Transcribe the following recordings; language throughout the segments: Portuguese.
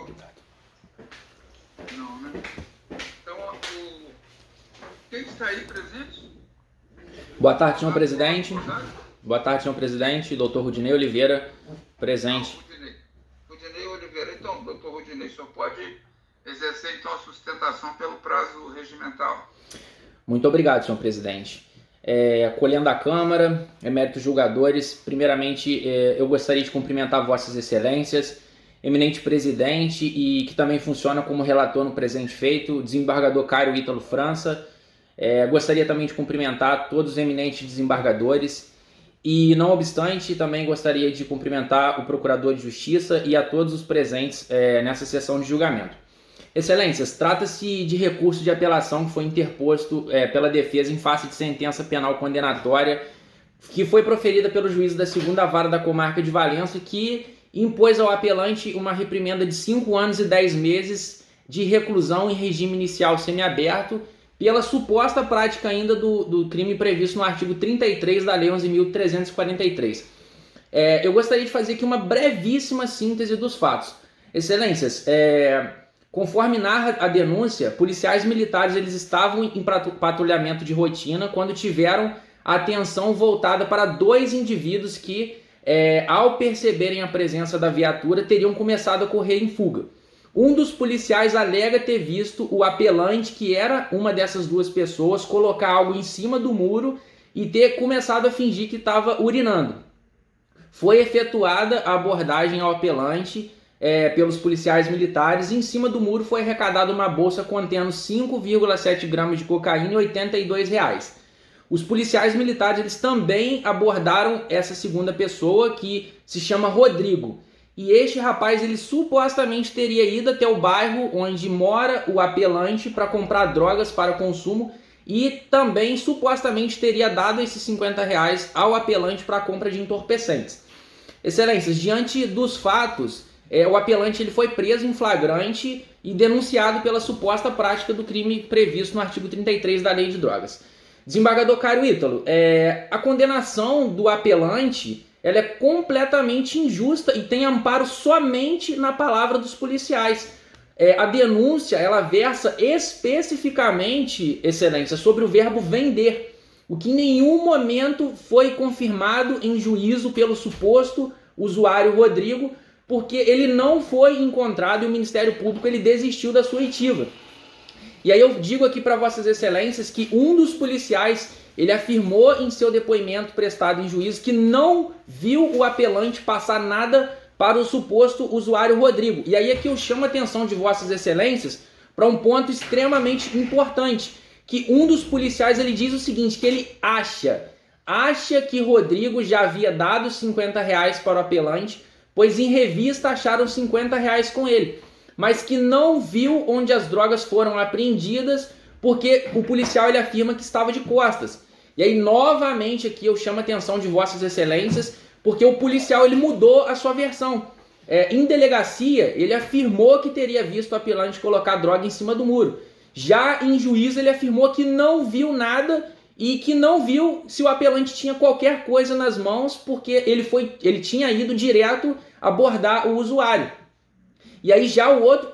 Obrigado. Não, né? Então, quem está aí presente? Boa tarde, senhor presidente. Boa tarde, senhor presidente. Doutor Rudinei Oliveira, presente. Rudinei Oliveira. Então, doutor Rudinei, o senhor pode exercer, então, a sustentação pelo prazo regimental. Muito obrigado, senhor presidente. Acolhendo a Câmara, eméritos julgadores, primeiramente eu gostaria de cumprimentar vossas excelências, eminente presidente e que também funciona como relator no presente feito, desembargador Cairo Ítalo França. Gostaria também de cumprimentar todos os eminentes desembargadores e, não obstante, também gostaria de cumprimentar o Procurador de Justiça e a todos os presentes nessa sessão de julgamento. Excelências, trata-se de recurso de apelação que foi interposto pela defesa em face de sentença penal condenatória que foi proferida pelo juiz da 2ª Vara da Comarca de Valença, que impôs ao apelante uma reprimenda de 5 anos e 10 meses de reclusão em regime inicial semiaberto pela suposta prática ainda do crime previsto no artigo 33 da Lei 11.343. Eu gostaria de fazer aqui uma brevíssima síntese dos fatos. Excelências, conforme narra a denúncia, policiais militares eles estavam em patrulhamento de rotina quando tiveram a atenção voltada para 2 indivíduos que, ao perceberem a presença da viatura, teriam começado a correr em fuga. Um dos policiais alega ter visto o apelante, que era uma dessas 2 pessoas, colocar algo em cima do muro e ter começado a fingir que estava urinando. Foi efetuada a abordagem ao apelante pelos policiais militares. Em cima do muro foi arrecadada uma bolsa contendo 5,7 gramas de cocaína e R$82. Os policiais militares eles também abordaram essa segunda pessoa, que se chama Rodrigo. E este rapaz ele supostamente teria ido até o bairro onde mora o apelante para comprar drogas para consumo e também supostamente teria dado esses R$50 ao apelante para a compra de entorpecentes. Excelências, diante dos fatos, o apelante ele foi preso em flagrante e denunciado pela suposta prática do crime previsto no artigo 33 da Lei de Drogas. Desembargador Cairo Ítalo, a condenação do apelante ela é completamente injusta e tem amparo somente na palavra dos policiais. A denúncia ela versa especificamente, excelência, sobre o verbo vender, o que em nenhum momento foi confirmado em juízo pelo suposto usuário Rodrigo, porque ele não foi encontrado e o Ministério Público ele desistiu da sua oitiva. E aí eu digo aqui para vossas excelências que um dos policiais ele afirmou em seu depoimento prestado em juízo que não viu o apelante passar nada para o suposto usuário Rodrigo. E aí aqui eu chamo a atenção de vossas excelências para um ponto extremamente importante, que um dos policiais ele diz o seguinte, que ele acha que Rodrigo já havia dado R$50 para o apelante, pois em revista acharam R$50 com ele, mas que não viu onde as drogas foram apreendidas, porque o policial ele afirma que estava de costas. E aí novamente aqui eu chamo a atenção de vossas excelências, porque o policial ele mudou a sua versão. Em delegacia ele afirmou que teria visto o apelante colocar droga em cima do muro. Já em juízo ele afirmou que não viu nada e que não viu se o apelante tinha qualquer coisa nas mãos, porque ele tinha ido direto abordar o usuário. E aí já o outro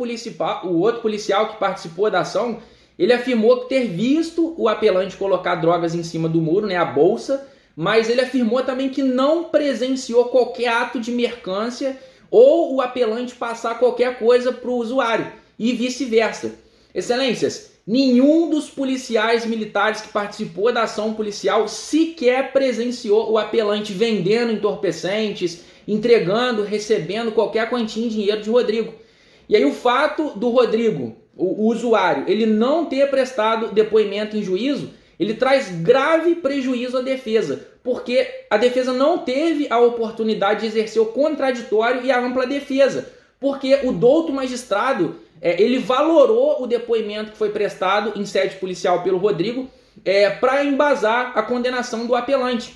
policial que participou da ação, ele afirmou ter visto o apelante colocar drogas em cima do muro, a bolsa, mas ele afirmou também que não presenciou qualquer ato de mercância ou o apelante passar qualquer coisa para o usuário e vice-versa. Excelências, nenhum dos policiais militares que participou da ação policial sequer presenciou o apelante vendendo entorpecentes, entregando, recebendo qualquer quantia em dinheiro de Rodrigo. E aí o fato do Rodrigo, o usuário, ele não ter prestado depoimento em juízo, ele traz grave prejuízo à defesa, porque a defesa não teve a oportunidade de exercer o contraditório e a ampla defesa, porque o douto magistrado ele valorou o depoimento que foi prestado em sede policial pelo Rodrigo para embasar a condenação do apelante.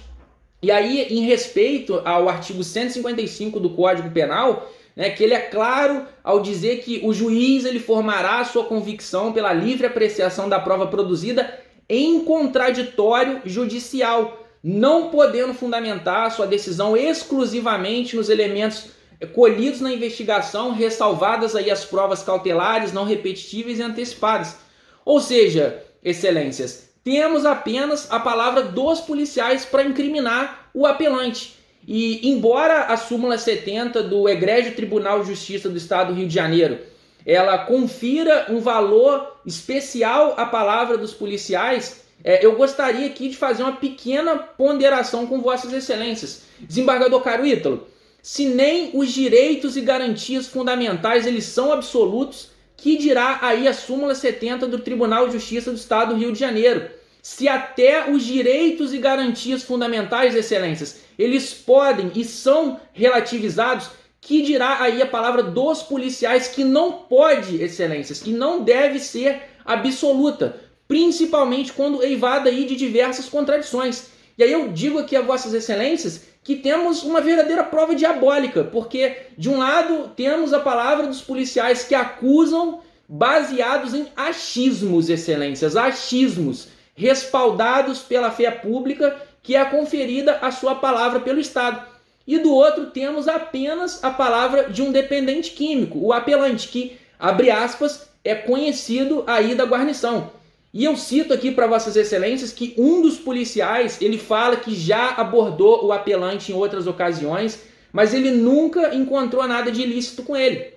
E aí, em respeito ao artigo 155 do Código Penal, que ele é claro ao dizer que o juiz ele formará a sua convicção pela livre apreciação da prova produzida em contraditório judicial, não podendo fundamentar a sua decisão exclusivamente nos elementos colhidos na investigação, ressalvadas aí as provas cautelares, não repetitíveis e antecipadas. Ou seja, excelências, temos apenas a palavra dos policiais para incriminar o apelante. E embora a súmula 70 do Egrégio Tribunal de Justiça do Estado do Rio de Janeiro ela confira um valor especial à palavra dos policiais, eu gostaria aqui de fazer uma pequena ponderação com vossas excelências. Desembargador Caro Ítalo, se nem os direitos e garantias fundamentais eles são absolutos, que dirá aí a súmula 70 do Tribunal de Justiça do Estado do Rio de Janeiro? Se até os direitos e garantias fundamentais, excelências, eles podem e são relativizados, que dirá aí a palavra dos policiais que não pode, excelências, que não deve ser absoluta, principalmente quando eivada aí de diversas contradições. E aí eu digo aqui a vossas excelências que temos uma verdadeira prova diabólica, porque de um lado temos a palavra dos policiais que acusam baseados em achismos, excelências, achismos, respaldados pela fé pública que é conferida a sua palavra pelo Estado. E do outro temos apenas a palavra de um dependente químico, o apelante, que, abre aspas, é conhecido aí da guarnição. E eu cito aqui para vossas excelências que um dos policiais, ele fala que já abordou o apelante em outras ocasiões, mas ele nunca encontrou nada de ilícito com ele.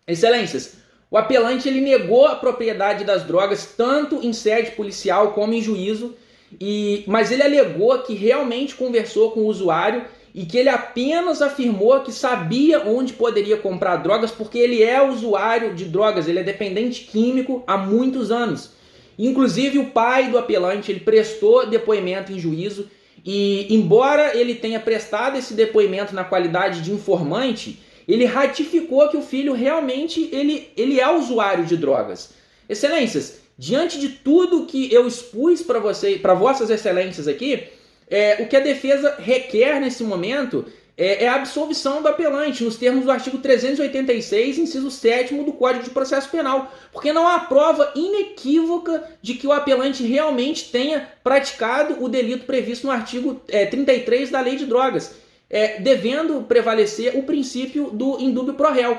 Excelências, o apelante ele negou a propriedade das drogas tanto em sede policial como em juízo, mas ele alegou que realmente conversou com o usuário e que ele apenas afirmou que sabia onde poderia comprar drogas porque ele é usuário de drogas, ele é dependente químico há muitos anos. Inclusive o pai do apelante ele prestou depoimento em juízo e embora ele tenha prestado esse depoimento na qualidade de informante, ele ratificou que o filho realmente ele é usuário de drogas. Excelências, diante de tudo que eu expus para vocês, para vossas excelências aqui, o que a defesa requer nesse momento é a absolvição do apelante, nos termos do artigo 386, inciso 7º do Código de Processo Penal, porque não há prova inequívoca de que o apelante realmente tenha praticado o delito previsto no artigo 33 da Lei de Drogas, devendo prevalecer o princípio do indúbio pro réu.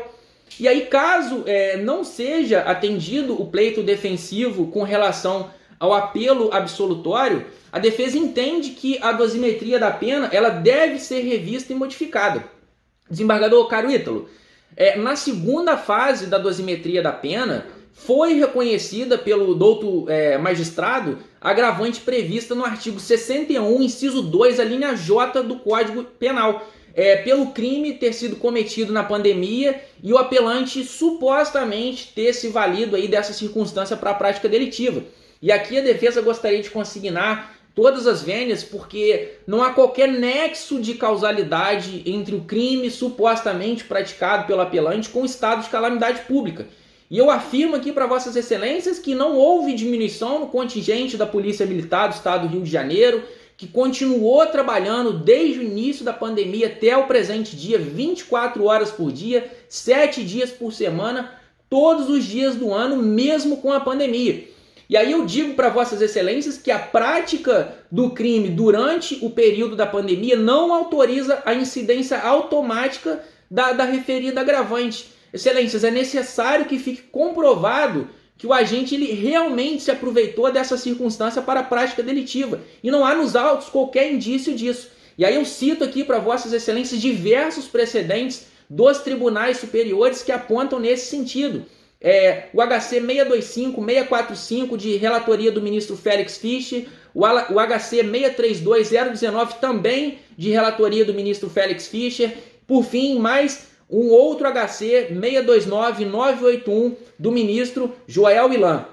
E aí, caso não seja atendido o pleito defensivo com relação ao apelo absolutório, a defesa entende que a dosimetria da pena ela deve ser revista e modificada. Desembargador Caro Ítalo, na segunda fase da dosimetria da pena, foi reconhecida pelo douto magistrado a agravante prevista no artigo 61, inciso 2, a linha J do Código Penal, pelo crime ter sido cometido na pandemia e o apelante supostamente ter se valido aí dessa circunstância para a prática delitiva. E aqui a defesa gostaria de consignar todas as vênias, porque não há qualquer nexo de causalidade entre o crime supostamente praticado pelo apelante com o estado de calamidade pública. E eu afirmo aqui para vossas excelências que não houve diminuição no contingente da Polícia Militar do Estado do Rio de Janeiro, que continuou trabalhando desde o início da pandemia até o presente dia, 24 horas por dia, 7 dias por semana, todos os dias do ano, mesmo com a pandemia. E aí eu digo para vossas excelências que a prática do crime durante o período da pandemia não autoriza a incidência automática da referida agravante. Excelências, é necessário que fique comprovado que o agente ele realmente se aproveitou dessa circunstância para a prática delitiva. E não há nos autos qualquer indício disso. E aí eu cito aqui para vossas excelências diversos precedentes dos tribunais superiores que apontam nesse sentido. O HC 625, 645 de relatoria do ministro Félix Fischer, o HC 632019 também de relatoria do ministro Félix Fischer, por fim, mais um outro HC 629981 do ministro Joel Ilan.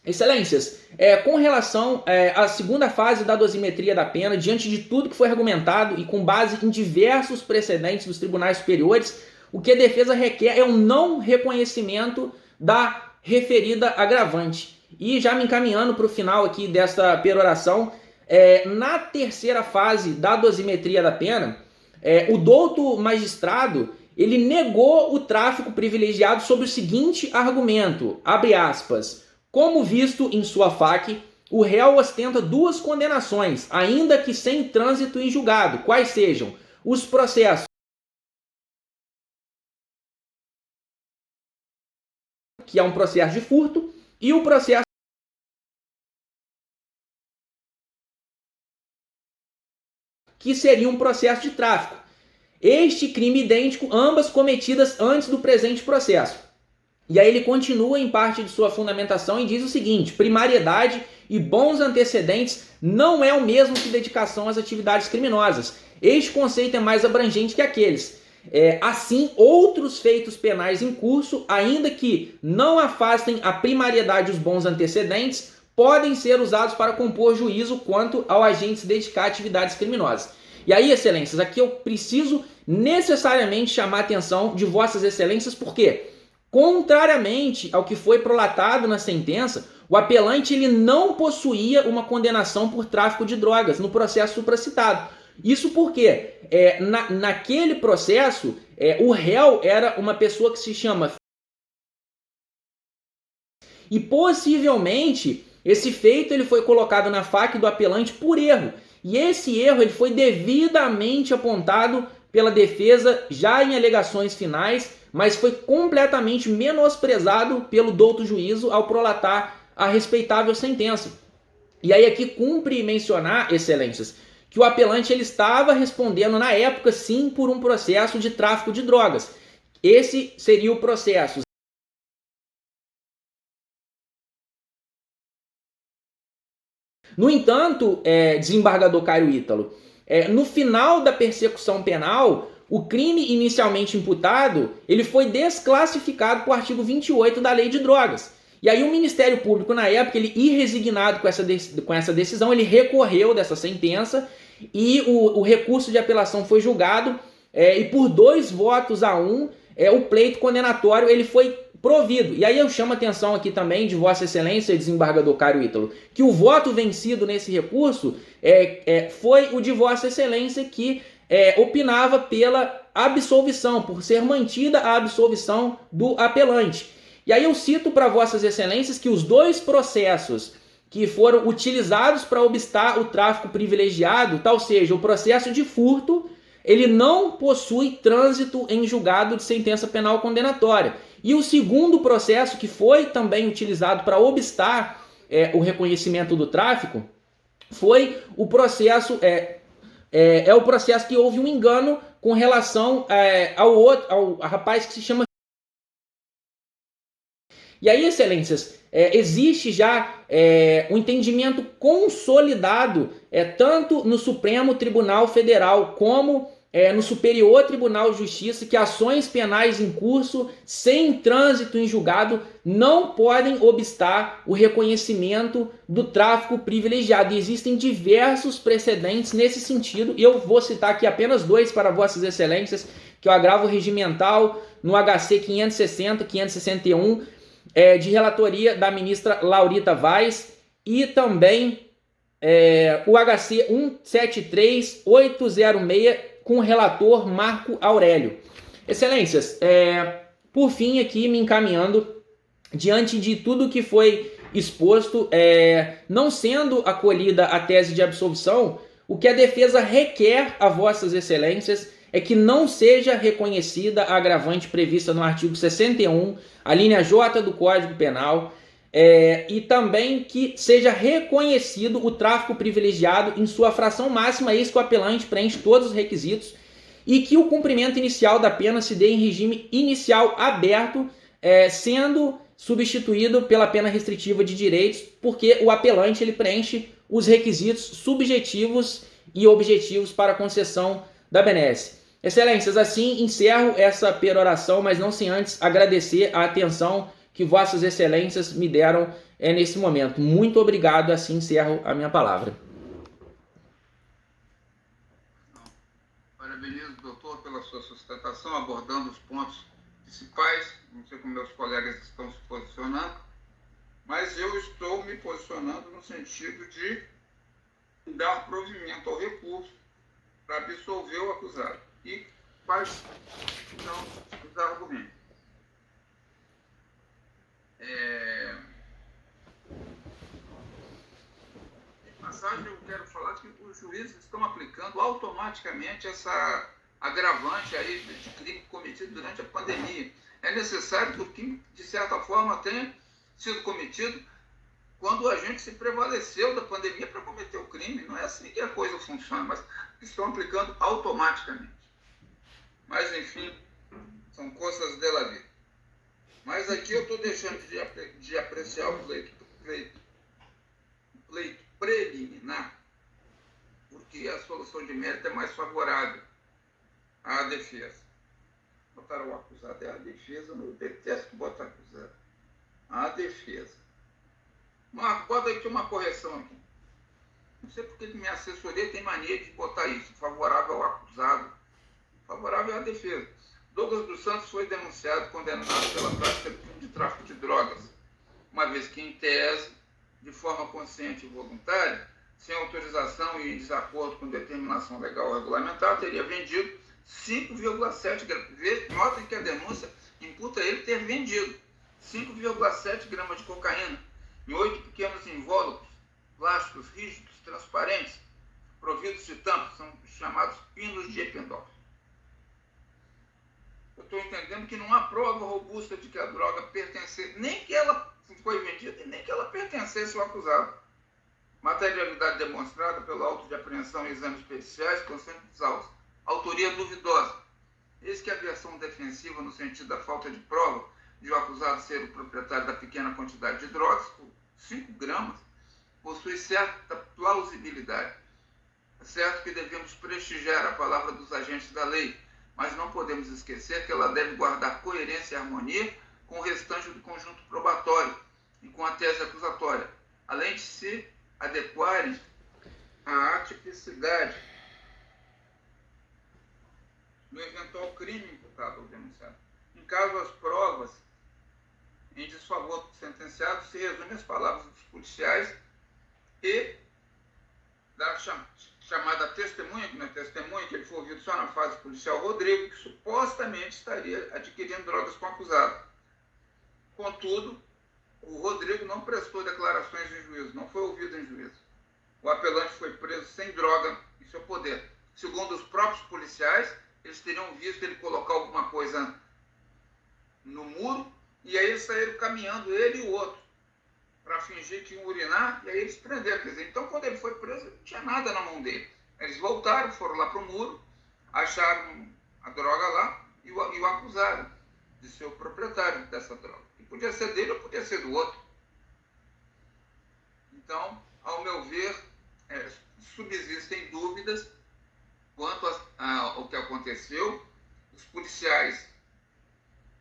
Excelências, com relação à segunda fase da dosimetria da pena, diante de tudo que foi argumentado e com base em diversos precedentes dos tribunais superiores, o que a defesa requer é um não reconhecimento da referida agravante. E já me encaminhando para o final aqui desta peroração, na terceira fase da dosimetria da pena, o douto magistrado ele negou o tráfico privilegiado sob o seguinte argumento, abre aspas, como visto em sua FAQ, o réu ostenta duas condenações, ainda que sem trânsito em julgado, quais sejam os processos que é um processo de furto, e o processo que seria um processo de tráfico. Este crime idêntico, ambas cometidas antes do presente processo. E aí ele continua em parte de sua fundamentação e diz o seguinte: primariedade e bons antecedentes não é o mesmo que dedicação às atividades criminosas. Este conceito é mais abrangente que aqueles. Assim, outros feitos penais em curso, ainda que não afastem a primariedade e os bons antecedentes, podem ser usados para compor juízo quanto ao agente se dedicar a atividades criminosas. E aí, excelências, aqui eu preciso necessariamente chamar a atenção de vossas excelências, porque, contrariamente ao que foi prolatado na sentença, o apelante ele não possuía uma condenação por tráfico de drogas no processo supracitado. Isso porque naquele processo o réu era uma pessoa que se chama... E possivelmente esse feito ele foi colocado na faca do apelante por erro. E esse erro ele foi devidamente apontado pela defesa já em alegações finais, mas foi completamente menosprezado pelo douto juízo ao prolatar a respeitável sentença. E aí aqui cumpre mencionar, excelências, que o apelante ele estava respondendo na época sim por um processo de tráfico de drogas. Esse seria o processo. No entanto, desembargador Caio Ítalo, no final da persecução penal, o crime inicialmente imputado ele foi desclassificado por artigo 28 da Lei de Drogas. E aí o Ministério Público, na época, ele irresignado com essa decisão, ele recorreu dessa sentença e o recurso de apelação foi julgado e por 2-1, o pleito condenatório ele foi provido. E aí eu chamo a atenção aqui também de Vossa Excelência, desembargador Caio Ítalo, que o voto vencido nesse recurso foi o de Vossa Excelência que opinava pela absolvição, por ser mantida a absolvição do apelante. E aí eu cito para Vossas Excelências que os 2 processos que foram utilizados para obstar o tráfico privilegiado, tal seja, o processo de furto, ele não possui trânsito em julgado de sentença penal condenatória. E o segundo processo, que foi também utilizado para obstar o reconhecimento do tráfico, foi o processo, o processo que houve um engano com relação ao rapaz que se chama... E aí, excelências, existe já um entendimento consolidado tanto no Supremo Tribunal Federal como no Superior Tribunal de Justiça que ações penais em curso sem trânsito em julgado não podem obstar o reconhecimento do tráfico privilegiado. E existem diversos precedentes nesse sentido e eu vou citar aqui apenas 2 para Vossas Excelências, que é o agravo regimental no HC 560, 561, de relatoria da ministra Laurita Vaz e também o HC 173806 com o relator Marco Aurélio. Excelências, por fim aqui me encaminhando, diante de tudo que foi exposto, não sendo acolhida a tese de absolvição, o que a defesa requer a Vossas Excelências é que não seja reconhecida a agravante prevista no artigo 61, a linha J do Código Penal, e também que seja reconhecido o tráfico privilegiado em sua fração máxima, eis que o apelante preenche todos os requisitos, e que o cumprimento inicial da pena se dê em regime inicial aberto, sendo substituído pela pena restritiva de direitos, porque o apelante ele preenche os requisitos subjetivos e objetivos para a concessão da benesse. Excelências, assim encerro essa peroração, mas não sem antes agradecer a atenção que Vossas Excelências me deram nesse momento. Muito obrigado, assim encerro a minha palavra. Parabenizo, doutor, pela sua sustentação, abordando os pontos principais. Não sei como meus colegas estão se posicionando, mas eu estou me posicionando no sentido de dar provimento ao recurso para absolver o acusado. E quais são os argumentos? Em passagem, eu quero falar que os juízes estão aplicando automaticamente essa agravante aí de crime cometido durante a pandemia. é necessário que o crime, de certa forma, tenha sido cometido quando a gente se prevaleceu da pandemia para cometer o crime. Não é assim que a coisa funciona, mas estão aplicando automaticamente. Mas, enfim, são coisas da vida. Mas aqui eu estou deixando de apreciar o pleito preliminar, porque a solução de mérito é mais favorável à defesa. Botaram o acusado, é a defesa, eu detesto botar acusado. A defesa. Marco, bota aqui uma correção aqui. Não sei porque minha assessoria tem mania de botar isso, favorável ao acusado, favorável à defesa. Douglas dos Santos foi denunciado e condenado pela prática de tráfico de drogas, uma vez que, em tese, de forma consciente e voluntária, sem autorização e em desacordo com determinação legal ou regulamentar, teria vendido 5,7 gramas. Notem que a denúncia imputa ele ter vendido 5,7 gramas de cocaína em 8 pequenos invólucros plásticos rígidos, transparentes, providos de tampas, são chamados pinos de Eppendorf. Eu estou entendendo que não há prova robusta de que a droga pertencesse, nem que ela foi vendida e nem que ela pertencesse ao acusado. Materialidade demonstrada pelo auto de apreensão e exames periciais constantes exaustos. Autoria duvidosa. Eis que a versão defensiva, no sentido da falta de prova de o acusado ser o proprietário da pequena quantidade de drogas, 5 gramas, possui certa plausibilidade. É certo que devemos prestigiar a palavra dos agentes da lei, mas não podemos esquecer que ela deve guardar coerência e harmonia com o restante do conjunto probatório e com a tese acusatória, além de se adequarem à atipicidade do eventual crime imputado ou denunciado. Em caso as provas em desfavor do sentenciado se resumem às palavras dos policiais e da chamada testemunha, que ele foi ouvido só na fase policial, Rodrigo, que supostamente estaria adquirindo drogas com o acusado. Contudo, o Rodrigo não prestou declarações em juízo, não foi ouvido em juízo. O apelante foi preso sem droga em seu poder. Segundo os próprios policiais, eles teriam visto ele colocar alguma coisa no muro e aí eles saíram caminhando, ele e o outro, para fingir que iam urinar, e aí eles prenderam. Quer dizer, então, quando ele foi preso, não tinha nada na mão dele. Eles voltaram, foram lá para o muro, acharam a droga lá e o acusaram de ser o proprietário dessa droga. E podia ser dele ou podia ser do outro. Então, ao meu ver, subsistem dúvidas quanto ao que aconteceu. Os policiais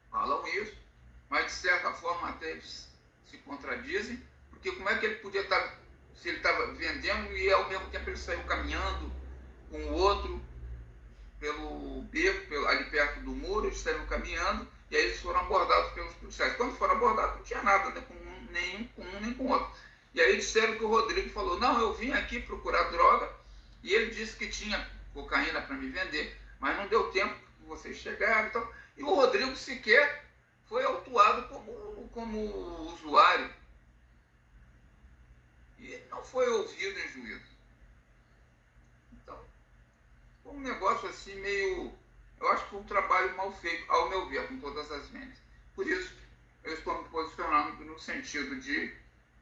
falam isso, mas de certa forma até eles se contradizem, porque como é que ele podia estar, se ele estava vendendo e ao mesmo tempo ele saiu caminhando com o outro pelo beco, ali perto do muro, eles saíram caminhando e aí eles foram abordados pelos policiais. Quando foram abordados não tinha nada, né, nem com um nem com o outro. E aí disseram que o Rodrigo falou, não, eu vim aqui procurar droga e ele disse que tinha cocaína para me vender, mas não deu tempo que vocês chegaram. Então, e o Rodrigo sequer foi autuado como usuário. E ele não foi ouvido em juízo. Então, foi um negócio assim meio... Eu acho que foi um trabalho mal feito, ao meu ver, com todas as mentes. Por isso, eu estou me posicionando no sentido de...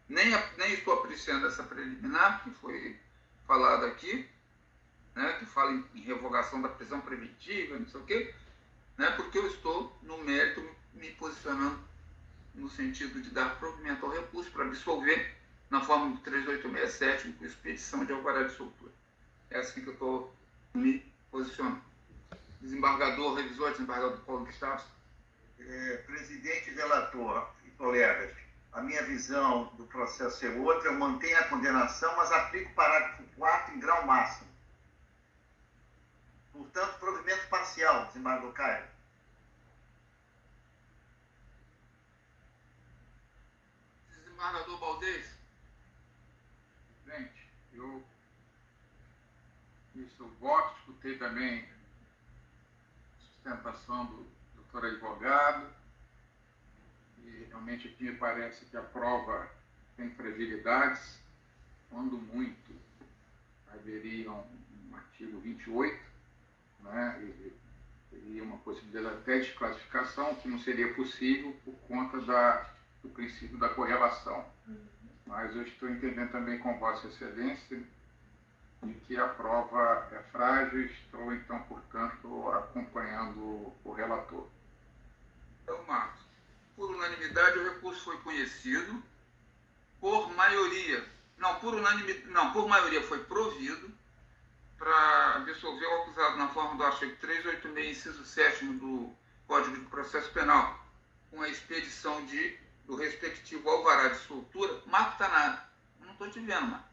Nem estou apreciando essa preliminar que foi falada aqui, né, que fala em revogação da prisão preventiva, não sei o quê, né, porque eu estou, no mérito, me posicionando no sentido de dar provimento ao recurso para absolver na forma do 3867 com expedição de alvará de soltura. É assim que eu estou me posicionando. Desembargador, revisor, desembargador Paulo Gustavo. Presidente, relator e colegas, a minha visão do processo é outra, eu mantenho a condenação, mas aplico o parágrafo 4 em grau máximo. Portanto, provimento parcial, desembargador Caio. Desembargador Baldez. Presidente, eu fiz o voto, escutei também a sustentação do doutor advogado, e realmente aqui me parece que a prova tem fragilidades, quando muito haveria um artigo 28, né, Teria uma possibilidade até de desclassificação, que não seria possível por conta do princípio da correlação. Mas eu estou entendendo também com Vossa Excelência de que a prova é frágil, estou, então, portanto, acompanhando o relator. Então, Marcos, por unanimidade o recurso foi conhecido, por maioria, por maioria foi provido para absolver o acusado na forma do artigo 386, inciso 7º do Código de Processo Penal, com a expedição do respectivo alvará de soltura. Marco está nada. Eu não estou te vendo, Marco.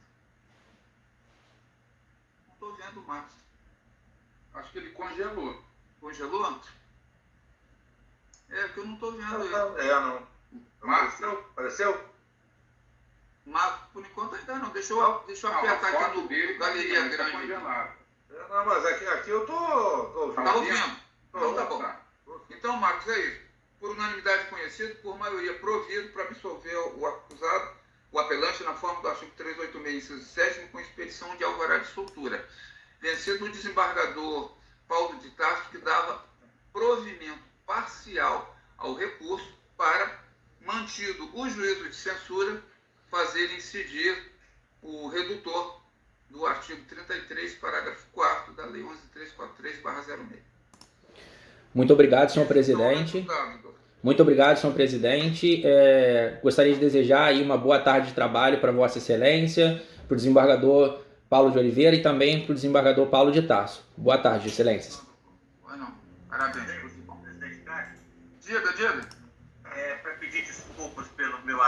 Não estou vendo o Marcos. Acho que ele congelou. Congelou? É, que eu não estou vendo ele. Não. Marcos? Apareceu? Marco, por enquanto ainda não. Deixa eu apertar aqui no Galeria Grande. Congelado. Não, mas aqui eu tô ouvindo. Tá ouvindo? Então tá bom. Então, Marcos, é isso. Por unanimidade conhecido, por maioria provido para absolver o acusado, o apelante, na forma do artigo 386, inciso 7º, com expedição de alvará de soltura. Vencido o desembargador Paulo de Tarso, que dava provimento parcial ao recurso para, mantido o juízo de censura, fazer incidir o redutor do artigo 33, parágrafo 4º da Lei 11.343/06. Muito obrigado, senhor presidente. Muito obrigado, senhor presidente. Gostaria de desejar aí uma boa tarde de trabalho para Vossa Excelência, para o desembargador Paulo de Oliveira e também para o desembargador Paulo de Tarso. Boa tarde, Excelências. Parabéns. Presidente Cássio, Diga. para pedir desculpas pelo meu